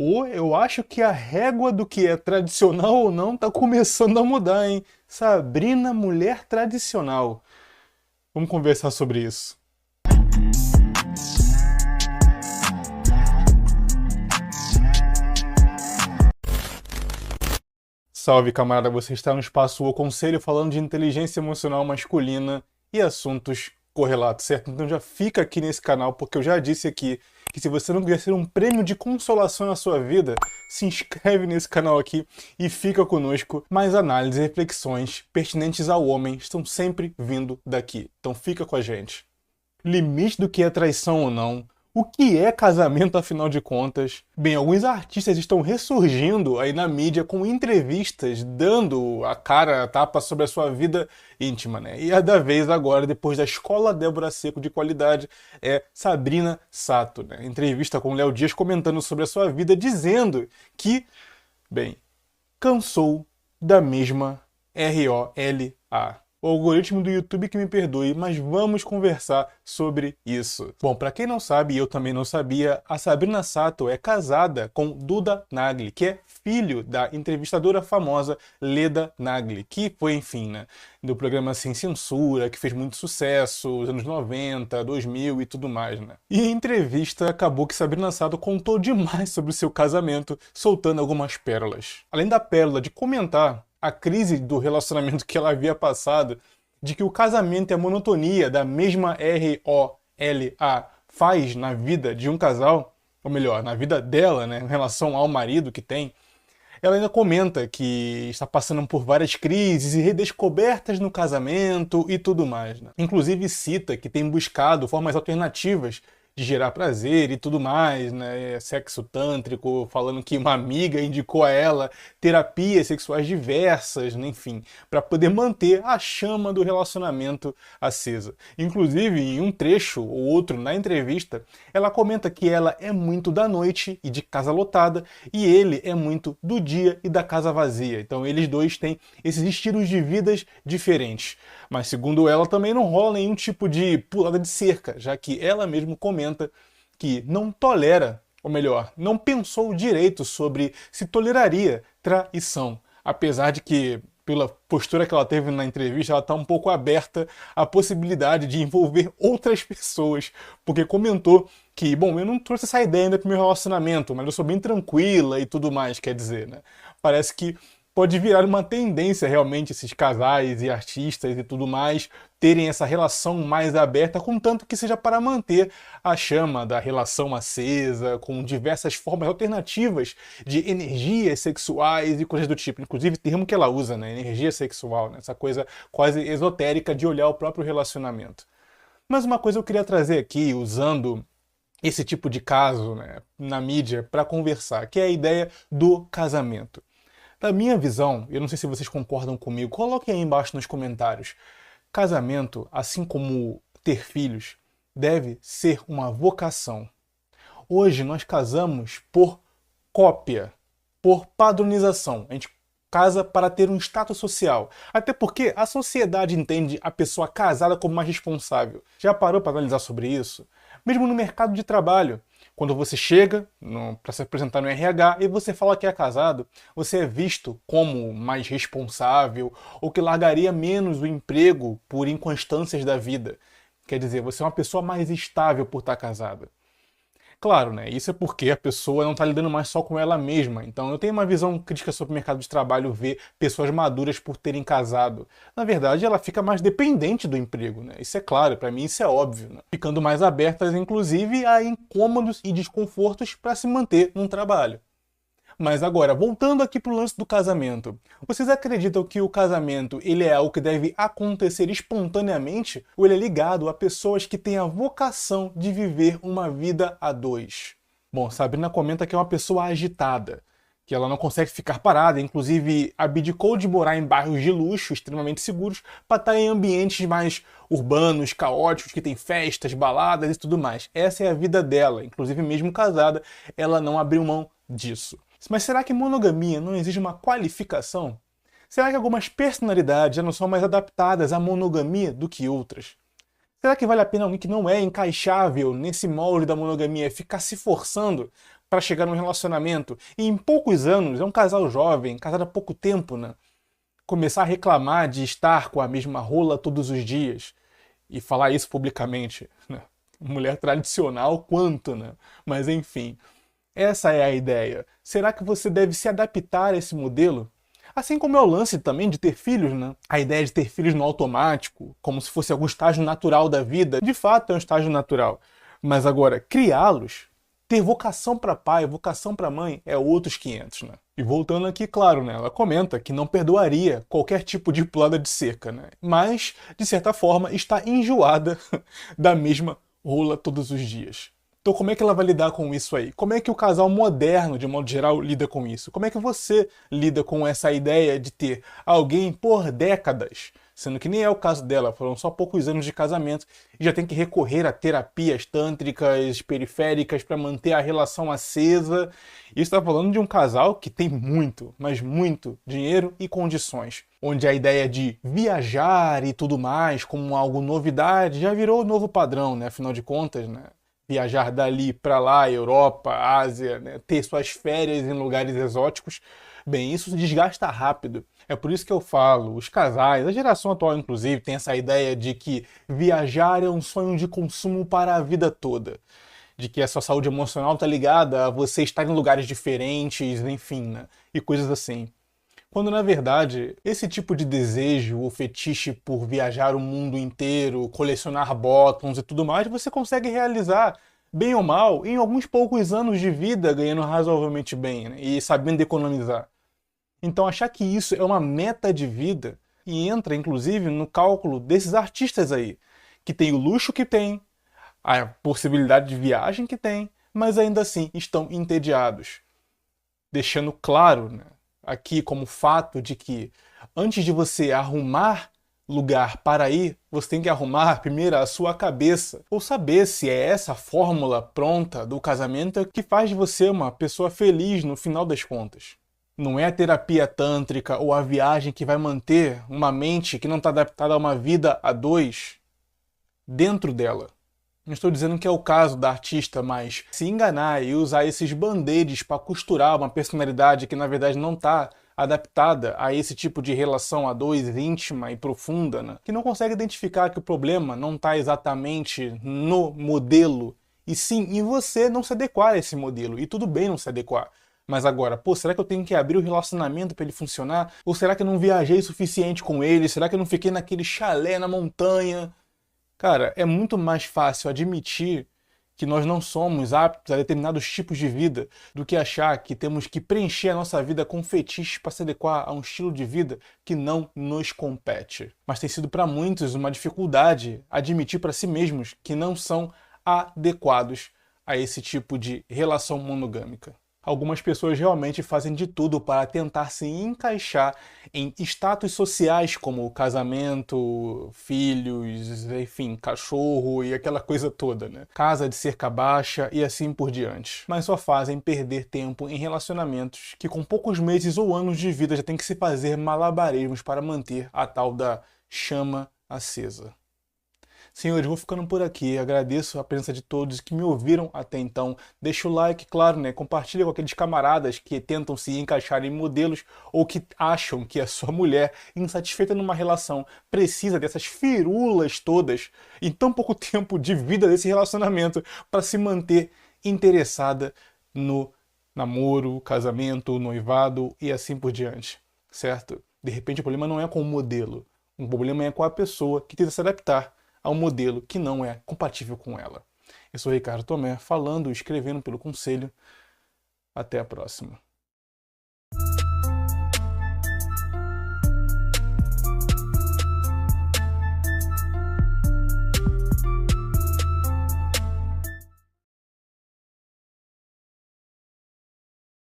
Ou eu acho que a régua do que é tradicional ou não tá começando a mudar, hein? Sabrina, mulher tradicional. Vamos conversar sobre isso. Salve, camarada, você está no Espaço O Conselho falando de inteligência emocional masculina e assuntos correlatos, certo? Então já fica aqui nesse canal, porque eu já disse aqui que se você não quiser ser um prêmio de consolação na sua vida, se inscreve nesse canal aqui e fica conosco. Mais análises e reflexões pertinentes ao homem estão sempre vindo daqui, então fica com a gente. Limite do que é traição ou não. O que é casamento, afinal de contas? Bem, alguns artistas estão ressurgindo aí na mídia com entrevistas, dando a cara a tapa sobre a sua vida íntima, né? E a da vez agora, depois da Escola Débora Seco de qualidade, é Sabrina Sato, né? Entrevista com Léo Dias comentando sobre a sua vida, dizendo que, bem, cansou da mesma ROLA. O algoritmo do YouTube que me perdoe, mas vamos conversar sobre isso. Bom, para quem não sabe, e eu também não sabia, a Sabrina Sato é casada com Duda Nagli, que é filho da entrevistadora famosa Leda Nagli, que foi, enfim, né, do programa Sem Censura, que fez muito sucesso nos anos 90, 2000 e tudo mais, né? E em entrevista acabou que Sabrina Sato contou demais sobre o seu casamento, soltando algumas pérolas. Além da pérola de comentar a crise do relacionamento que ela havia passado, de que o casamento e a monotonia da mesma ROLA faz na vida de um casal, ou melhor, na vida dela, né, em relação ao marido que tem, ela ainda comenta que está passando por várias crises e redescobertas no casamento e tudo mais, né? Inclusive cita que tem buscado formas alternativas de gerar prazer e tudo mais, né? Sexo tântrico, falando que uma amiga indicou a ela terapias sexuais diversas, né? Enfim, para poder manter a chama do relacionamento acesa. Inclusive, em um trecho ou outro na entrevista, ela comenta que ela é muito da noite e de casa lotada e ele é muito do dia e da casa vazia. Então, eles dois têm esses estilos de vidas diferentes. Mas, segundo ela, também não rola nenhum tipo de pulada de cerca, já que ela mesma comenta que não tolera, ou melhor, não pensou direito sobre se toleraria traição. Apesar de que, pela postura que ela teve na entrevista, ela está um pouco aberta à possibilidade de envolver outras pessoas, porque comentou que, bom, eu não trouxe essa ideia ainda para o meu relacionamento, mas eu sou bem tranquila e tudo mais, quer dizer, né? Parece que pode virar uma tendência realmente esses casais e artistas e tudo mais terem essa relação mais aberta, contanto que seja para manter a chama da relação acesa, com diversas formas alternativas de energias sexuais e coisas do tipo. Inclusive, termo que ela usa, né? Energia sexual, né? Essa coisa quase esotérica de olhar o próprio relacionamento. Mas uma coisa eu queria trazer aqui, usando esse tipo de caso, né, na mídia, para conversar, que é a ideia do casamento. Da minha visão, eu não sei se vocês concordam comigo, coloquem aí embaixo nos comentários. Casamento, assim como ter filhos, deve ser uma vocação. Hoje nós casamos por cópia, por padronização. A gente casa para ter um status social. Até porque a sociedade entende a pessoa casada como mais responsável. Já parou para analisar sobre isso? Mesmo no mercado de trabalho. Quando você chega para se apresentar no RH e você fala que é casado, você é visto como mais responsável ou que largaria menos o emprego por inconstâncias da vida. Quer dizer, você é uma pessoa mais estável por estar casada. Claro, né? Isso é porque a pessoa não está lidando mais só com ela mesma. Então eu tenho uma visão crítica sobre o mercado de trabalho ver pessoas maduras por terem casado. Na verdade, ela fica mais dependente do emprego, né? Isso é claro, para mim isso é óbvio, né? Ficando mais abertas, inclusive, a incômodos e desconfortos para se manter num trabalho. Mas agora, voltando aqui pro lance do casamento. Vocês acreditam que o casamento ele é algo que deve acontecer espontaneamente? Ou ele é ligado a pessoas que têm a vocação de viver uma vida a dois? Bom, Sabrina comenta que é uma pessoa agitada, que ela não consegue ficar parada, inclusive abdicou de morar em bairros de luxo, extremamente seguros, para estar em ambientes mais urbanos, caóticos, que tem festas, baladas e tudo mais. Essa é a vida dela, inclusive mesmo casada, ela não abriu mão disso. Mas será que monogamia não exige uma qualificação? Será que algumas personalidades já não são mais adaptadas à monogamia do que outras? Será que vale a pena alguém que não é encaixável nesse molde da monogamia ficar se forçando para chegar num relacionamento. E em poucos anos, é um casal jovem, casado há pouco tempo, né? Começar a reclamar de estar com a mesma rola todos os dias e falar isso publicamente, né? Mulher tradicional quanto, né? Mas enfim, essa é a ideia. Será que você deve se adaptar a esse modelo? Assim como é o lance também de ter filhos, né? A ideia de ter filhos no automático, como se fosse algum estágio natural da vida, de fato é um estágio natural. Mas agora, criá-los, ter vocação para pai, vocação para mãe, é outros 500, né? E voltando aqui, claro, né? Ela comenta que não perdoaria qualquer tipo de pulada de cerca, né? Mas, de certa forma, está enjoada da mesma rola todos os dias. Então como é que ela vai lidar com isso aí? Como é que o casal moderno, de modo geral, lida com isso? Como é que você lida com essa ideia de ter alguém por décadas, sendo que nem é o caso dela, foram só poucos anos de casamento, e já tem que recorrer a terapias tântricas, periféricas para manter a relação acesa? E está falando de um casal que tem muito, mas muito dinheiro e condições, onde a ideia de viajar e tudo mais como algo novidade já virou o novo padrão, né? Afinal de contas, né? Viajar dali para lá, Europa, Ásia, né? Ter suas férias em lugares exóticos, bem, isso se desgasta rápido. É por isso que eu falo, os casais, a geração atual inclusive, tem essa ideia de que viajar é um sonho de consumo para a vida toda. De que a sua saúde emocional está ligada a você estar em lugares diferentes, enfim, né? E coisas assim. Quando na verdade, esse tipo de desejo ou fetiche por viajar o mundo inteiro, colecionar bottoms e tudo mais, você consegue realizar, bem ou mal, em alguns poucos anos de vida, ganhando razoavelmente bem, né? E sabendo economizar. Então achar que isso é uma meta de vida, e entra inclusive no cálculo desses artistas aí, que tem o luxo que tem, a possibilidade de viagem que tem, mas ainda assim estão entediados. Deixando claro, né, aqui como fato de que antes de você arrumar lugar para ir, você tem que arrumar primeiro a sua cabeça, ou saber se é essa fórmula pronta do casamento que faz de você uma pessoa feliz no final das contas. Não é a terapia tântrica ou a viagem que vai manter uma mente que não está adaptada a uma vida a dois dentro dela. Não estou dizendo que é o caso da artista, mas se enganar e usar esses band-aids para costurar uma personalidade que na verdade não está adaptada a esse tipo de relação a dois íntima e profunda, né? Que não consegue identificar que o problema não está exatamente no modelo, e sim em você não se adequar a esse modelo. E tudo bem não se adequar. Mas agora, pô, será que eu tenho que abrir o relacionamento para ele funcionar? Ou será que eu não viajei o suficiente com ele? Será que eu não fiquei naquele chalé na montanha? Cara, é muito mais fácil admitir que nós não somos aptos a determinados tipos de vida do que achar que temos que preencher a nossa vida com fetiches para se adequar a um estilo de vida que não nos compete. Mas tem sido para muitos uma dificuldade admitir para si mesmos que não são adequados a esse tipo de relação monogâmica. Algumas pessoas realmente fazem de tudo para tentar se encaixar em status sociais como casamento, filhos, enfim, cachorro e aquela coisa toda, né? Casa de cerca baixa e assim por diante. Mas só fazem perder tempo em relacionamentos que com poucos meses ou anos de vida já tem que se fazer malabarismos para manter a tal da chama acesa. Senhores, vou ficando por aqui. Agradeço a presença de todos que me ouviram até então. Deixa o like, claro, né? Compartilha com aqueles camaradas que tentam se encaixar em modelos ou que acham que a sua mulher, insatisfeita numa relação, precisa dessas firulas todas em tão pouco tempo de vida desse relacionamento para se manter interessada no namoro, casamento, noivado e assim por diante, certo? De repente o problema não é com o modelo. O problema é com a pessoa que tenta se adaptar a um modelo que não é compatível com ela. Eu sou Ricardo Tomé, falando e escrevendo pelo Conselho. Até a próxima.